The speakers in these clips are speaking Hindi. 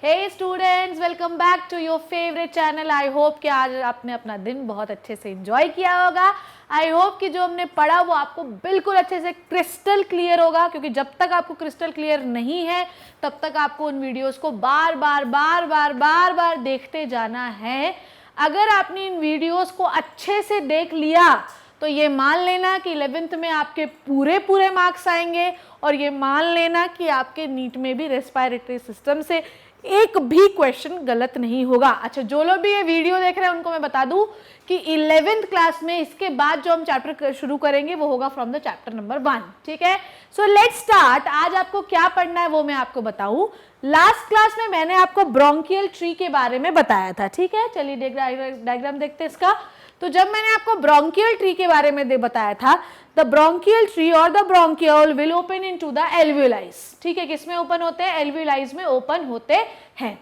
Hey students, welcome back to your favourite channel. I hope कि आज आपने अपना दिन बहुत अच्छे से एंजॉय किया होगा। आई होप कि जो हमने पढ़ा वो आपको बिल्कुल अच्छे से क्रिस्टल क्लियर होगा, क्योंकि जब तक आपको क्रिस्टल क्लियर नहीं है तब तक आपको उन वीडियोस को बार बार देखते जाना है। अगर आपने इन वीडियोस को अच्छे से देख लिया तो ये मान लेना कि 11th में आपके पूरे मार्क्स आएंगे, और ये मान लेना कि आपके नीट में भी रेस्पिरेटरी सिस्टम से एक भी क्वेश्चन गलत नहीं होगा। अच्छा, जो लोग भी ये वीडियो देख रहे हैं उनको मैं बता दूं कि 11th क्लास में इसके बाद जो हम चैप्टर शुरू करेंगे वो होगा फ्रॉम द चैप्टर नंबर 1। ठीक है, सो लेट्स स्टार्ट। आज आपको क्या पढ़ना है वो मैं आपको बताऊं। लास्ट क्लास में मैंने आपको ब्रोंकियल ट्री के बारे में बताया था। ठीक है, चलिए डायग्राम देखते हैं इसका। तो जब मैंने आपको ब्रोंकियल ट्री के बारे में बताया था, द ब्रोंकियल ट्री और the bronchiole will open into the एल्वियोलाइज। ठीक है, किसमें ओपन होते हैं? एल्वियोलाइज में ओपन होते हैं।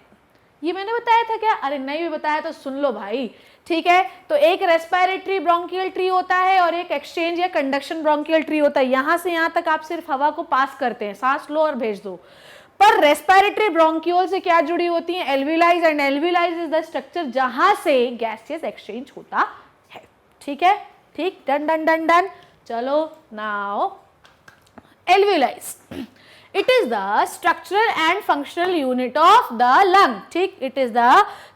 ये मैंने बताया था क्या? अरे नहीं भी बताया तो सुन लो भाई। ठीक है, तो एक रेस्पिरेटरी ब्रोंकियल ट्री होता है और एक एक्सचेंज या कंडक्शन ब्रोंकियल ट्री होता है। यहां से यहां तक आप सिर्फ हवा को पास करते हैं, सांस लो और भेज दो। पर रेस्पिरेटरी ब्रोंकियोल से क्या जुड़ी होती है? एल्वियोलाइज, एंड एल्वियोलाइज इज द स्ट्रक्चर जहां से गैसियस एक्सचेंज होता है। ठीक है, ठीक, डन डन डन डन। चलो now एल्वियोलाइज, it is the structural and functional unit of the lung। ठीक, it is the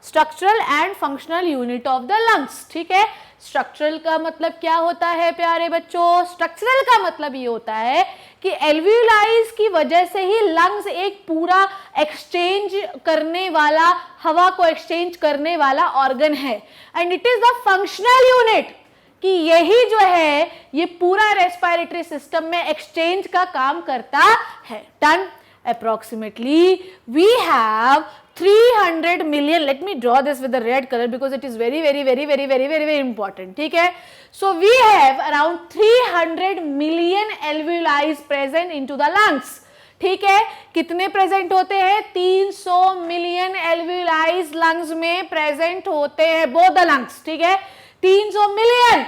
structural and functional unit of the lungs। ठीक है, स्ट्रक्चरल का मतलब क्या होता है प्यारे बच्चों? स्ट्रक्चरल का मतलब ये होता है कि एल्वियोलाइज की वजह से ही लंग्स एक पूरा एक्सचेंज करने वाला, हवा को एक्सचेंज करने वाला ऑर्गन है। And it is the functional unit, कि यही जो है ये पूरा रेस्पिरेटरी सिस्टम में एक्सचेंज का काम करता है। Done. Approximately we have 300 million, let me draw this with the red colour because it is very important. ठीक है, so we have around 300 million alveoli present into the lungs. ठीक है, कितने प्रेजेंट होते हैं? 300 मिलियन एल्वियोलाइज लंग्स में प्रेजेंट होते हैं, बोथ द लंग्स। ठीक है, 300 मिलियन।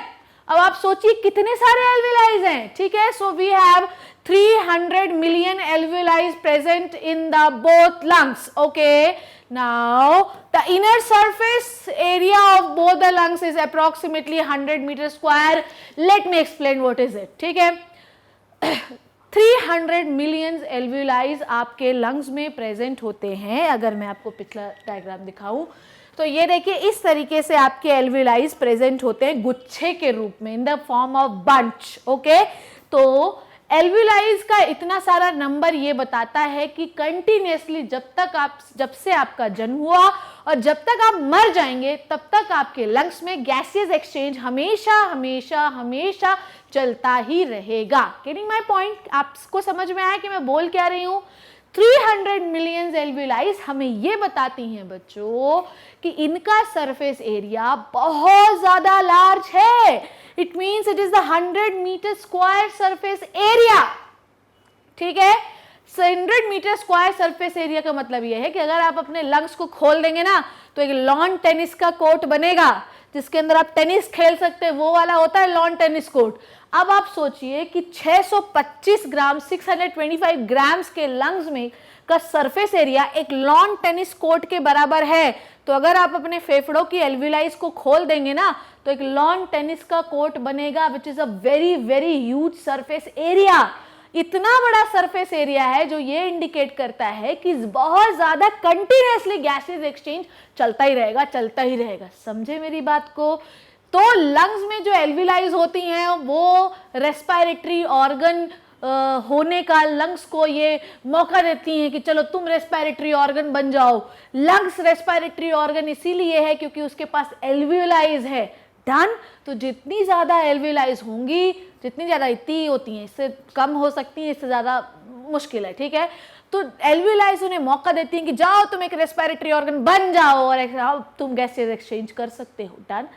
अब आप सोचिए कितने सारे एल्वियोलाइज हैं। ठीक है, so we have 300 million alveoli present in the both lungs. Okay, now the inner surface area of both the lungs is approximately 100 metre square. Let me explain what is it. ठीक है, 300 मिलियन एल्वियोलाइज आपके लंग्स में प्रेजेंट होते हैं। अगर मैं आपको पिछला डायग्राम दिखाऊं तो ये देखिए, इस तरीके से आपके एल्वियोलाइज प्रेजेंट होते हैं गुच्छे के रूप में, in the form of bunch. Okay, तो एल्वियोलाइज का इतना सारा नंबर ये बताता है कि कंटिन्यूअसली जब से आपका जन्म हुआ और जब तक आप मर जाएंगे तब तक आपके लंग्स में गैसियस एक्सचेंज हमेशा चलता ही रहेगा। Getting my point? आपको समझ में आया कि मैं बोल क्या रही हूं? 300 मिलियन एल्वियोलाइज हमें ये बताती हैं बच्चों कि इनका सरफेस एरिया बहुत ज्यादा लार्ज है। It means it is the 100 metre square surface area. ठीक है, 100 मीटर स्क्वायर सरफेस एरिया का मतलब यह है कि अगर आप अपने लंग्स को खोल देंगे ना तो एक लॉन टेनिस का कोर्ट बनेगा जिसके अंदर आप टेनिस खेल सकते हैं, वो वाला होता है लॉन टेनिस कोर्ट। अब आप सोचिए कि 625 ग्राम 625 ग्राम्स के लंग्स में का सरफेस एरिया एक लॉन टेनिस कोर्ट के बराबर है। तो अगर आप अपने फेफड़ों की एल्वियोलाइज को खोल देंगे ना तो एक लॉन टेनिस का कोर्ट बनेगा, which is a very huge surface area. इतना बड़ा सरफेस एरिया है जो ये इंडिकेट करता है कि बहुत ज्यादा कंटिन्यूअसली गैसेस एक्सचेंज चलता ही रहेगा। समझे मेरी बात को? तो लंग्स में जो एल्वियोलाइज होती हैं वो रेस्पिरेटरी ऑर्गन होने का लंग्स को ये मौका देती हैं कि चलो तुम रेस्पिरेटरी ऑर्गन बन जाओ। लंग्स रेस्पिरेटरी ऑर्गन इसीलिए है क्योंकि उसके पास एल्वियोलाइज है। डन। तो जितनी ज्यादा एल्वियोलाइज होंगी, जितनी ज्यादा इतनी होती हैं, इससे कम हो सकती हैं, इससे ज्यादा मुश्किल है। ठीक है, तो एल्वियोलाइज उन्हें मौका देती हैं कि जाओ तुम एक रेस्पिरेटरी ऑर्गन बन जाओ और तुम गैसेस एक्सचेंज कर सकते हो। डन।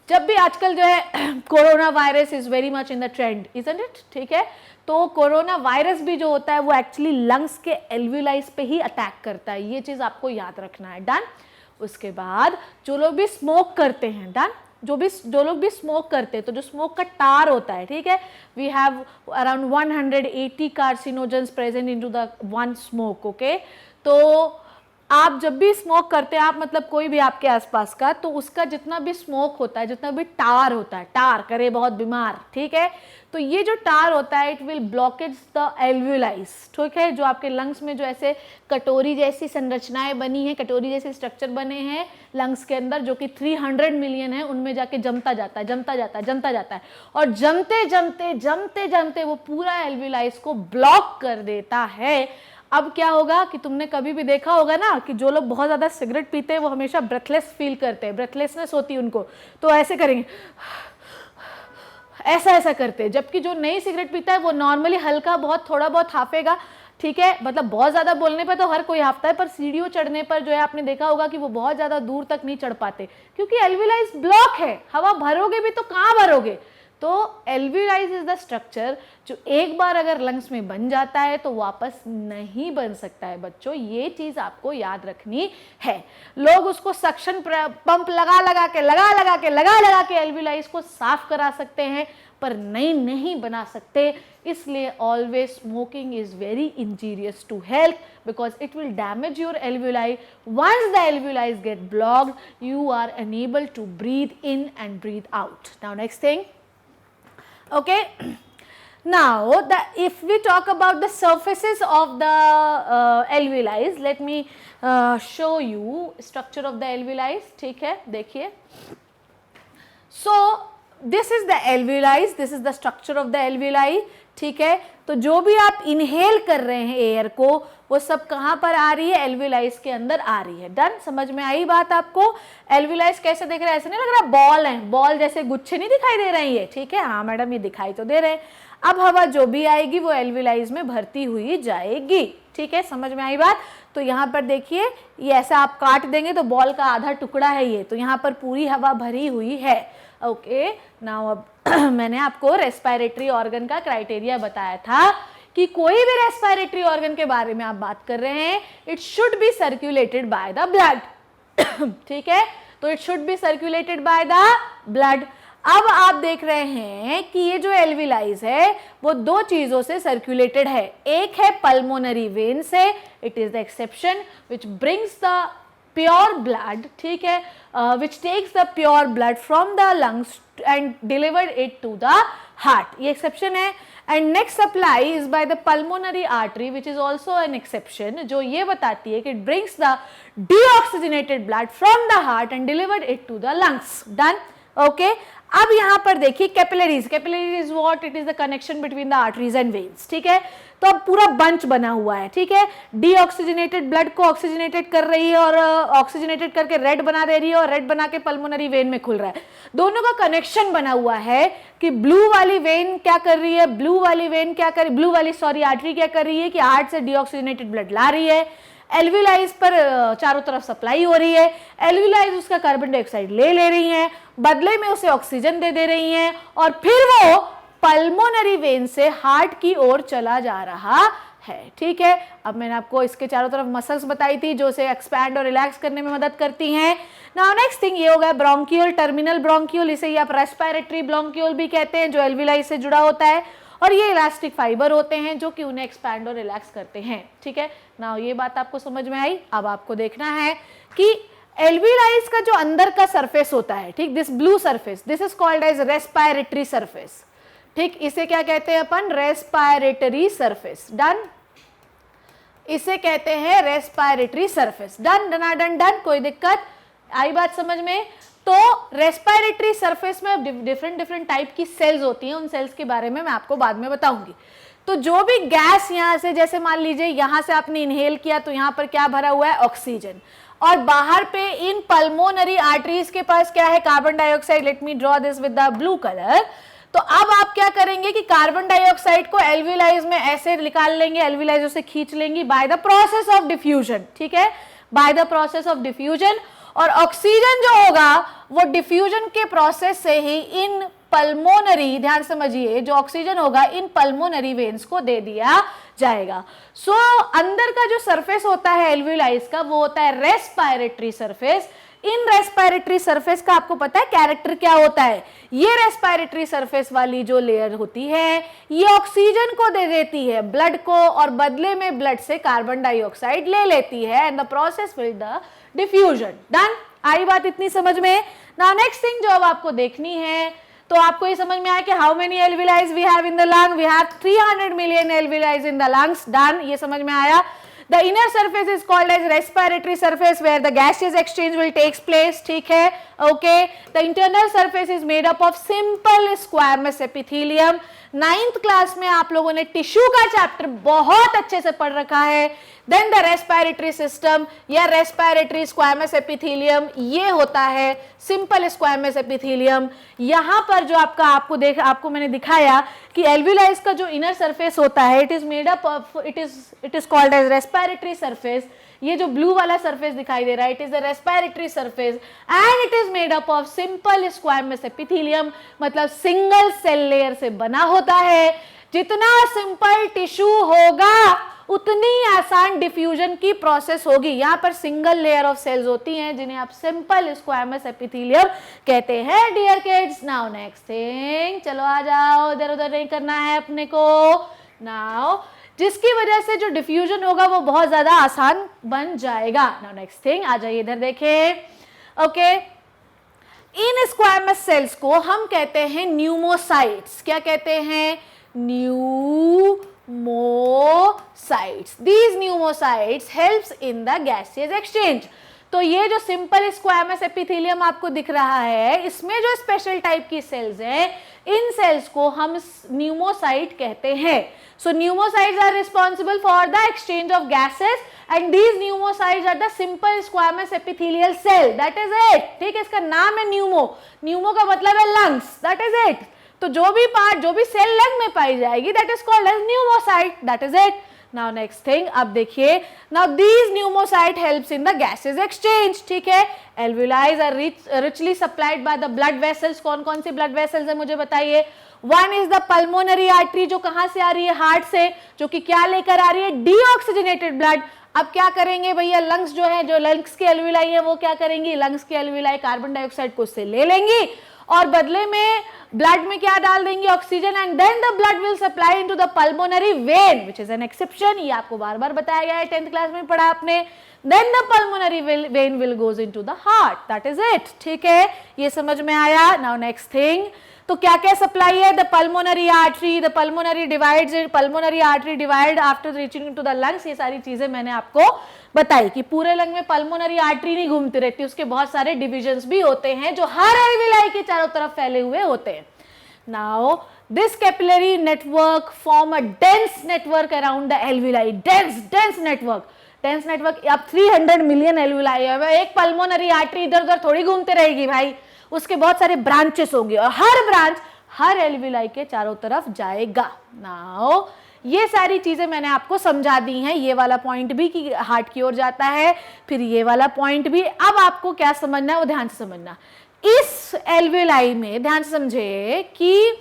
जब भी आजकल जो है corona virus is very much in the trend, isn't it? ठीक है, तो कोरोना वायरस भी जो होता है वो एक्चुअली लंग्स के एल्वियोलाइज पे ही अटैक करता है। ये चीज आपको याद रखना है। डन। उसके बाद जो लोग भी स्मोक करते हैं, डन, जो लोग भी स्मोक करते हैं तो जो स्मोक का टार होता है, ठीक है, we have around 180 carcinogens present into the one smoke. Okay, तो आप जब भी स्मोक करते हैं, आप मतलब कोई भी आपके आसपास का, तो उसका जितना भी स्मोक होता है, जितना भी टार होता है, टार करे बहुत बीमार, ठीक है, तो ये जो टार होता है इट विल ब्लॉकेज द एल्वियोलाइज, ठीक है, जो आपके लंग्स में जो ऐसे कटोरी जैसी संरचनाएं बनी हैं, कटोरी जैसे स्ट्रक्चर बने हैं लंग्स के अंदर, जो कि 300 मिलियन है, उनमें जाके जमता जाता है, जमता जाता है, जमता जाता है, और जमते जमते जमते जमते वो पूरा एल्वियोलाइज को ब्लॉक कर देता है। अब क्या होगा कि तुमने कभी भी देखा होगा ना कि जो लोग बहुत ज़्यादा सिगरेट पीते हैं वो हमेशा ब्रेथलेस फील करते हैं, ब्रेथलेसनेस होती है उनको, तो ऐसे करेंगे, ऐसा ऐसा करते हैं, जबकि जो नई सिगरेट पीता है वो नॉर्मली हल्का बहुत थोड़ा बहुत हाफेगा, ठीक है, मतलब बहुत ज़्यादा बोलने पे तो हर कोई हाफता है, पर सीढ़ियों चढ़ने पर जो है आपने देखा होगा कि वो बहुत ज़्यादा दूर तक नहीं चढ़ पाते, क्योंकि एल्वियोलाइज ब्लॉक है, हवा भरोगे भी तो कहाँ भरोगे। तो एल्वियोलाइज इज द स्ट्रक्चर जो एक बार अगर लंग्स में बन जाता है तो वापस नहीं बन सकता है बच्चों, ये चीज आपको याद रखनी है। लोग उसको सक्शन पंप लगा के एल्वियोलाइज को साफ करा सकते हैं, पर नहीं बना सकते, इसलिए always smoking is very injurious to health because it will damage your alveoli. Once the alveoli get blocked you are unable to breathe in and breathe out. Now next thing, okay, now if we talk about the surfaces of the alveoli, let me show you structure of the alveoli, ठीक है, देखिए, so this is the alveoli, this is the structure of the alveoli, ठीक है, तो जो भी आप इनहेल कर रहे हैं एयर को वो सब कहाँ पर आ रही है, एल्वियोलाइज के अंदर आ रही है। डन, समझ में आई बात आपको। एल्वियोलाइज कैसे दिख रहा है, ऐसे नहीं लग रहा बॉल है, बॉल जैसे गुच्छे नहीं दिखाई दे रहे हैं ये, ठीक है, हाँ मैडम ये दिखाई तो दे रहे हैं। अब हवा जो भी आएगी वो एल्वियोलाइज में भरती हुई जाएगी, ठीक है, समझ में आई बात। तो यहाँ पर देखिए ये ऐसा आप काट देंगे तो बॉल का आधा टुकड़ा है ये, तो यहाँ पर पूरी हवा भरी हुई है। ओके, नाउ अब मैंने आपको रेस्पिरेटरी ऑर्गन का क्राइटेरिया बताया था कि कोई भी रेस्पिरेटरी ऑर्गन के बारे में आप बात कर रहे हैं, it should be circulated bye the blood, ठीक है, तो it should be circulated bye the blood. अब आप देख रहे हैं कि ये जो एल्वियोलाइज है वो दो चीजों से सर्कुलेटेड है, एक है पल्मोनरी वेन से, it is the exception which brings the pure blood, ठीक है, which takes the pure blood from the lungs and delivered it to the heart, ये एक्सेप्शन है। And next supply is by the pulmonary artery which is also an exception, जो ये बताती है कि it brings the deoxygenated blood from the heart and delivered it to the lungs. Done, okay. अब यहां पर देखिए capillaries, capillaries is what, it is the connection between the arteries and veins, ठीक है, तो अब पूरा बंच बना हुआ है, ठीक है, डीऑक्सीजनेटेड ब्लड को ऑक्सीजनेटेड कर रही है और ऑक्सीजनेटेड करके रेड बना दे रही है और रेड बना के पल्मोनरी वेन में खुल रहा है, दोनों का कनेक्शन बना हुआ है कि ब्लू वाली वेन क्या कर रही है, ब्लू वाली आर्टरी क्या कर रही है कि हार्ट से डीऑक्सीजनेटेड ब्लड ला रही है, एल्वियोलाइज पर चारों तरफ सप्लाई हो रही है, एल्वियोलाइज उसका कार्बन डाइऑक्साइड ले रही हैं, बदले में उसे ऑक्सीजन दे रही हैं और फिर वो पल्मोनरी वेन से हार्ट की ओर चला जा रहा है, ठीक है। अब मैंने आपको इसके चारों तरफ मसल्स बताई थी जो उसे एक्सपैंड और रिलैक्स करने में मदद करती हैं। नाउ नेक्स्ट थिंग ये हो गया ब्रोंकियोल, टर्मिनल ब्रोंकियोल, इसे ही आप रेस्पिरेटरी ब्रोंकियोल भी कहते हैं, जो एल्वियोलाइज से जुड़ा होता है, और ये इलास्टिक फाइबर होते हैं जो कि उन्हें एक्सपैंड और रिलैक्स करते हैं, ठीक है। नाउ ये बात आपको समझ में आई। अब आपको देखना है कि एल्वियोलाइज का जो अंदर का सरफेस होता है, ठीक, this blue surface, this is called as respiratory surface, ठीक, इसे क्या कहते हैं अपन, रेस्पिरेटरी सरफेस। डन, इसे कहते हैं रेस्पिरेटरी सरफेस। डन, डन, कोई दिक्कत आई बात समझ में। तो रेस्पिरेटरी सरफेस में डिफरेंट टाइप की सेल्स होती हैं, उन सेल्स के बारे में मैं आपको बाद में बताऊंगी। तो जो भी गैस यहाँ से, जैसे मान लीजिए यहाँ से आपने इनहेल किया तो यहाँ पर क्या भरा हुआ है, ऑक्सीजन, और बाहर पे इन पल्मोनरी आर्टरीज के पास क्या है, carbon dioxide. Late me draw this with the blue colour. तो अब आप क्या करेंगे कि कार्बन डाइऑक्साइड को एल्वियोलाइज में ऐसे निकाल लेंगे, एल्वियोलाइज उसे खींच लेंगी by the process of diffusion, ठीक है, by the process of diffusion, और ऑक्सीजन जो होगा वो डिफ्यूजन के प्रोसेस से ही इन पल्मोनरी, ध्यान समझिए, जो ऑक्सीजन होगा इन पल्मोनरी वेन्स को दे दिया जाएगा। सो अंदर का जो सरफेस होता है एल्वियोलाइज का वो होता है रेस्पिरेटरी सरफेस, इन रेस्पिरेटरी सरफेस का आपको पता है कैरेक्टर क्या होता है, ये रेस्पिरेटरी सरफेस वाली जो लेयर होती है ये ऑक्सीजन को दे देती है ब्लड को, और बदले में ब्लड से कार्बन डाइऑक्साइड ले लेती है, and the process will the diffusion. Done, आई बात इतनी समझ में। नाउ नेक्स्ट थिंग जो अब आपको देखनी है, तो आपको ये समझ में आया कि how many alveoli we have in the lung, we have 300 million alveoli in the lungs. Done, ये समझ में आया। The inner surface is called as respiratory surface where the gaseous exchange will takes place, ठीक है, okay. The internal surface is made up of simple squamous epithelium. 9th class में आप लोगों ने टिश्यू का चैप्टर बहुत अच्छे से पढ़ रखा है। देन द रेस्पिरेटरी सिस्टम या रेस्पिरेटरी स्क्वामस एपिथेलियम, ये होता है सिंपल स्क्वामस एपिथेलियम। यहाँ पर जो आपको मैंने दिखाया कि एल्विलाइज का जो इनर सरफेस होता है it is made up of it is called as respiratory surface. ये जो ब्लू वाला सरफेस दिखाई दे रहा है it is the respiratory surface and it is made up of simple squamous epithelium, मतलब सिंगल सेल लेयर से बना होता है। जितना सिंपल टिश्यू होगा उतनी आसान डिफ्यूजन की प्रोसेस होगी। यहाँ पर सिंगल लेयर ऑफ सेल्स होती हैं जिन्हें आप सिंपल स्क्वामस एपिथेलियम कहते हैं dear kids. Now next thing, चलो आ जाओ, इधर उधर नहीं करना है अपने को। नाउ जिसकी वजह से जो डिफ्यूजन होगा वो बहुत ज्यादा आसान बन जाएगा। नाउ नेक्स्ट थिंग, आ जाइए इधर देखें। ओके, इन स्क्वामस सेल्स को हम कहते हैं न्यूमोसाइट्स। क्या कहते हैं? Pneumocytes. These pneumocytes helps in the gaseous exchange। तो ये जो सिंपल स्क्वामस एपिथेलियम आपको दिख रहा है इसमें जो स्पेशल टाइप की सेल्स हैं इन सेल्स को हम न्यूमोसाइट कहते हैं। So pneumocytes are responsible for the exchange of gases and these pneumocytes are the simple squamous epithelial cell, that is it. ठीक है, इसका नाम है न्यूमो। न्यूमो का मतलब है लंग्स, दैट इज इट। तो जो भी सेल लंग में पाई जाएगी that is called as pneumocyte, that is it. Now next thing, अब देखिए, now these pneumocyte helps in the gases exchange. ठीक है, alveoli are richly supplied by the blood vessels. कौन कौन सी ब्लड वेसल्स है मुझे बताइए। One is the pulmonary artery, जो कहां से आ रही है? हार्ट से, जो कि क्या लेकर आ रही है? Deoxygenated blood. अब क्या करेंगे भैया, लंग्स जो है, जो लंग्स की एल्विलाई है वो क्या करेंगी? लंग्स की एल्विलाई कार्बन डाइऑक्साइड को उससे ले लेंगी और बदले में ब्लड में क्या डाल देंगे? Oxygen, and then the blood will supply into the pulmonary vein which is an exception. ये आपको बार बार बताया गया है, 10th क्लास में पढ़ा आपने। Then the pulmonary vein will goes into the heart, that is it. ठीक है, ये समझ में आया। नाउ नेक्स्ट थिंग, तो क्या क्या सप्लाई है? The pulmonary artery, the pulmonary artery divide after reaching to the lungs. ये सारी चीजें मैंने आपको बताई कि पूरे लंग में पल्मोनरी आर्टरी नहीं घूमती रहती, उसके बहुत सारे डिविजन्स भी होते हैं जो हर एल्विलाई के चारों तरफ फैले हुए होते हैं। Now this capillary network form a dense network around the alveoli. Dense network. अब 300 मिलियन एल्विलाई है, एक पल्मोनरी आर्टरी इधर उधर थोड़ी घूमते रहेगी भाई, उसके बहुत सारे ब्रांचेस होंगे और हर ब्रांच हर एल्विलाई के चारों तरफ जाएगा। नाउ ये सारी चीजें मैंने आपको समझा दी हैं, ये वाला पॉइंट भी कि हार्ट की ओर जाता है, फिर ये वाला पॉइंट भी। अब आपको क्या समझना है वो ध्यान से समझना। इस एल्विलाई में ध्यान से समझे कि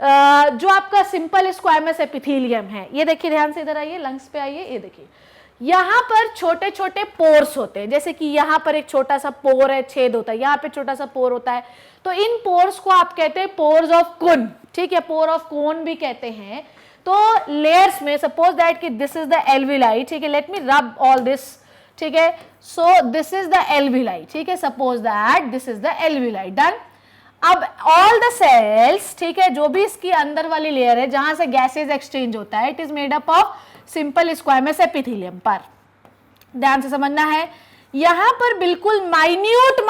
जो आपका सिंपल स्क्वामस एपिथेलियम है, ये देखिए ध्यान से, इधर आइए, लंग्स पे आइए, ये देखिए यहाँ पर छोटे छोटे पोर्स होते हैं, जैसे कि यहाँ पर एक छोटा सा पोर है, छेद होता है, यहाँ पे छोटा सा पोर होता है। तो इन पोर्स को आप कहते हैं पोर्स ऑफ कोन। ठीक है, पोर ऑफ कोन भी कहते हैं। तो लेयर्स में सपोज दैट कि दिस इज द एल्विलाई। ठीक है, लेट मी रब ऑल दिस। ठीक है, सो दिस इज द एल्विलाई। ठीक है, suppose that this is the alveoli. Done. अब ऑल द सेल्स, ठीक है, जो भी इसकी अंदर वाली लेयर है जहां से गैसेज एक्सचेंज होता है, it is made up of simple squamous epithelium. पर ध्यान से समझना है, यहां पर बिल्कुल माइन्यूट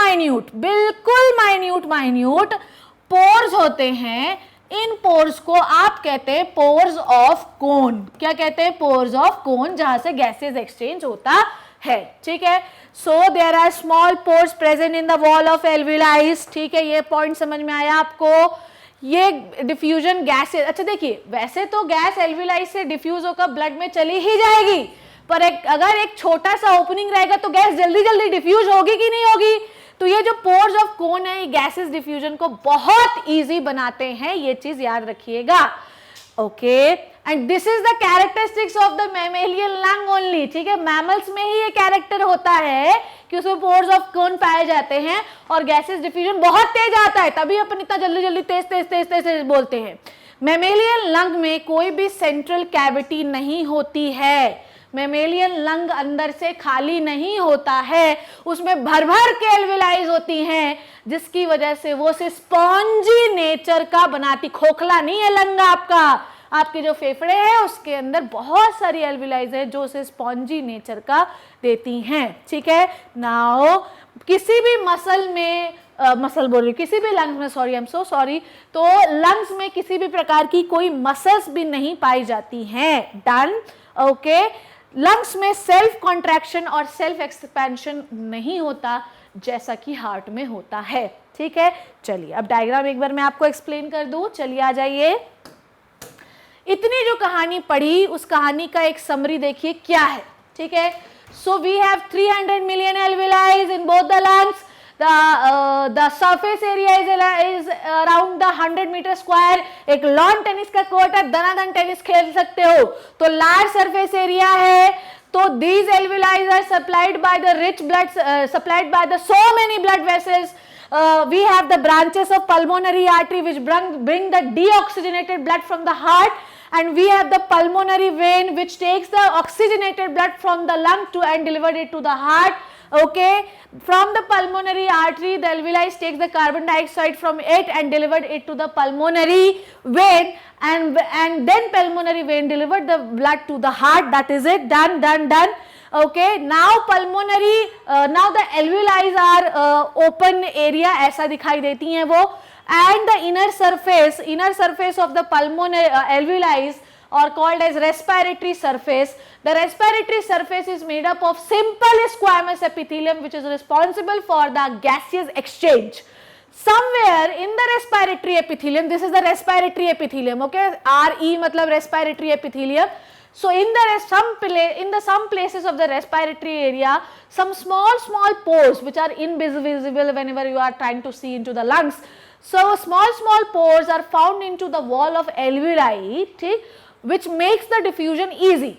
पोर्स होते हैं। इन पोर्स को आप कहते हैं पोर्स ऑफ कोन। क्या कहते हैं? पोर्स ऑफ कोन, जहां से गैसेज एक्सचेंज होता है। ठीक है, so there are small pores present in the wall of alveoli. ठीक है, ये पॉइंट समझ में आया आपको? ये डिफ्यूजन गैस। अच्छा देखिए, वैसे तो गैस एल्विलाई से डिफ्यूज होकर ब्लड में चली ही जाएगी, पर अगर एक छोटा सा ओपनिंग रहेगा तो गैस जल्दी जल्दी डिफ्यूज होगी कि नहीं होगी? तो ये जो पोर्स ऑफ कोन है, ये गैसेस डिफ्यूजन को बहुत इजी बनाते हैं, ये चीज याद रखिएगा। Okay, and this is the characteristics of the mammalian lung only. ठीक है, मैमल्स में ही ये कैरेक्टर होता है कि उसमें पोर्स ऑफ कोन पाए जाते हैं और गैसेस डिफ्यूजन बहुत तेज आता है, तभी अपन इतना जल्दी जल्दी तेज तेज तेज तेज तेज बोलते हैं। मैमेलियन लंग में कोई भी सेंट्रल कैविटी नहीं होती है, मैमेलियन लंग अंदर से खाली नहीं होता है, उसमें भर भर के एल्विलाइज होती हैं, जिसकी वजह से वो से स्पॉन्जी नेचर का बनाती, खोखला नहीं है लंग आपका, आपके जो फेफड़े हैं उसके अंदर बहुत सारी एल्विलाइज है जो उसे स्पॉन्जी नेचर का देती हैं, ठीक है। नाउ किसी भी मसल में मसल बोल रही, किसी भी लंग्स में, sorry I am so sorry, तो लंग्स में किसी भी प्रकार की कोई मसल्स भी नहीं पाई जाती हैं, डन, ओके। लंग्स में सेल्फ कॉन्ट्रैक्शन और सेल्फ एक्सपेंशन नहीं होता जैसा कि हार्ट में होता है, ठीक है। चलिए अब डायग्राम एक बार मैं आपको एक्सप्लेन कर दूं, चलिए आ जाइए। इतनी जो कहानी पढ़ी उस कहानी का एक समरी देखिए क्या है, ठीक है। So we have 300 million alveoli in both the lungs, the surface area is around the 100 metre square. एक लॉन टेनिस का कोर्ट है, दनादन टेनिस खेल सकते हो, तो लार्ज सरफेस एरिया है, तो these alveoli are supplied by the rich blood, supplied by the so many blood vessels. We have the branches of pulmonary artery which bring the deoxygenated blood from the heart, and we have the pulmonary vein which takes the oxygenated blood from the lung and delivered it to the heart, okay. From the pulmonary artery the alveoli takes the carbon dioxide from it and delivered it to the pulmonary vein, and then pulmonary vein delivered the blood to the heart. That is it, done. Okay, now pulmonary now the alveoli are open area, ऐसा दिखाई देती हैं वो, and the inner surface of the pulmonary alveoli are called as respiratory surface. The respiratory surface is made up of simple squamous epithelium which is responsible for the gaseous exchange. Somewhere in the respiratory epithelium, this is the respiratory epithelium, okay, RE matlab respiratory epithelium. So in some places of the respiratory area, some small pores which are invisible whenever you are trying to see into the lungs. So small pores are found into the wall of alveoli, which makes the diffusion easy.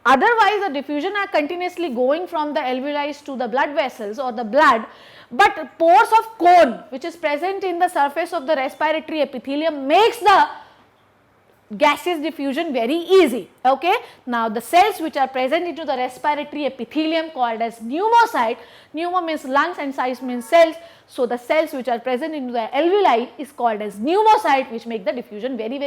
Otherwise the diffusion are continuously going from the alveoli to the blood vessels or the blood, but pores of cone which is present in the surface of the respiratory epithelium makes the gaseous diffusion very easy, okay. Now the cells which are present into the respiratory epithelium called as pneumocyte, pneumo means lungs and cyte means cells, so the cells which are present into the alveoli is called as pneumocyte, which make the diffusion very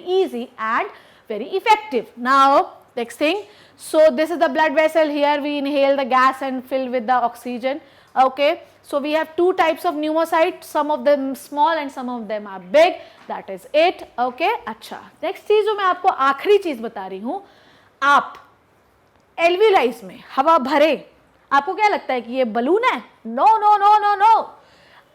easy and very effective. Now next thing, so this is the blood vessel, here we inhale the gas and fill with the oxygen, okay. So we have two types of pneumocytes, some of them small and some of them are big, that is it, okay. अच्छा, next चीज जो मैं आपको आखिरी चीज बता रही हूँ, आप एल्विलाइज में हवा भरे, आपको क्या लगता है कि ये बलून है? No no no no no,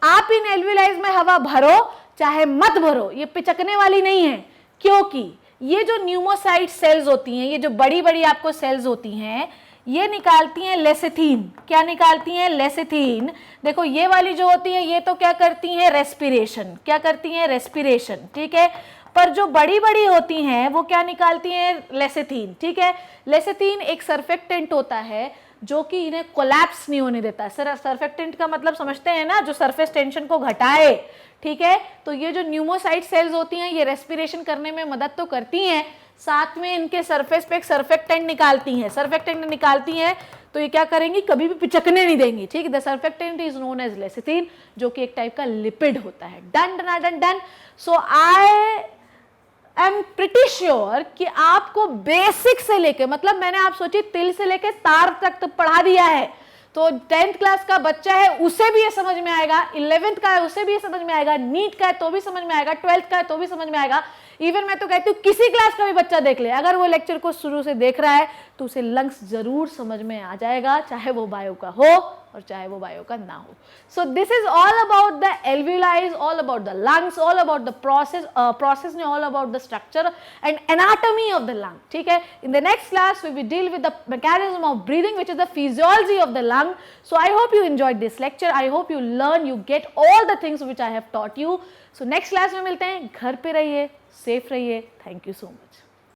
आप इन एल्विलाइज में हवा भरो चाहे मत भरो, ये पिचकने वाली नहीं है, क्योंकि ये जो न्यूमोसाइट सेल्स होती हैं, ये जो बड़ी बड़ी आपको सेल्स होती हैं, ये निकालती हैं लेसिथीन। क्या निकालती हैं? लेसिथीन। देखो ये वाली जो होती है ये तो क्या करती हैं? रेस्पिरेशन। क्या करती हैं? रेस्पिरेशन, ठीक है। पर जो बड़ी बड़ी होती हैं वो क्या निकालती हैं? लेसिथीन, ठीक है। लेसिथीन एक सर्फेक्टेंट होता है जो कि इन्हें कोलैप्स नहीं होने देता। सर्फेक्टेंट का मतलब समझते हैं ना, जो सरफेस टेंशन को घटाए, ठीक है। तो ये जो न्यूमोसाइट सेल्स होती हैं ये रेस्पिरेशन करने में मदद तो करती हैं, साथ में इनके सरफेस पे एक सर्फेक्टेंट निकालती हैं। सर्फेक्टेंट निकालती हैं तो ये क्या करेंगी? कभी भी पिचकने नहीं देंगी, ठीक है। The surfactant is known as lecithin, जो कि एक टाइप का लिपिड होता है। Done done done done. So I am pretty sure कि आपको बेसिक से लेके, मतलब मैंने आप सोचिए तिल से लेके तार तक तो पढ़ा दिया है, तो 10th क्लास का बच्चा है उसे भी ये समझ में आएगा, 11th का है उसे भी ये समझ में आएगा, नीट का है तो भी समझ में आएगा, 12th का है तो भी समझ में आएगा। इवन मैं तो कहती हूँ किसी क्लास का भी बच्चा देख ले, अगर वो लेक्चर को शुरू से देख रहा है तो उसे लंग्स जरूर समझ में आ जाएगा, चाहे वो बायो का हो और चाहे वो बायो का ना हो। So this is all about the alveoli, all about the lungs, all about the process and all about the structure and anatomy of the lung, ठीक है। In the next class we will deal with the mechanism of breathing which is the physiology of the lung. So I hope you enjoyed this lecture, I hope you learn, you get all the things which I have taught you. So next class में मिलते हैं, घर पे रहिए, सेफ रहिए। Thank you so much.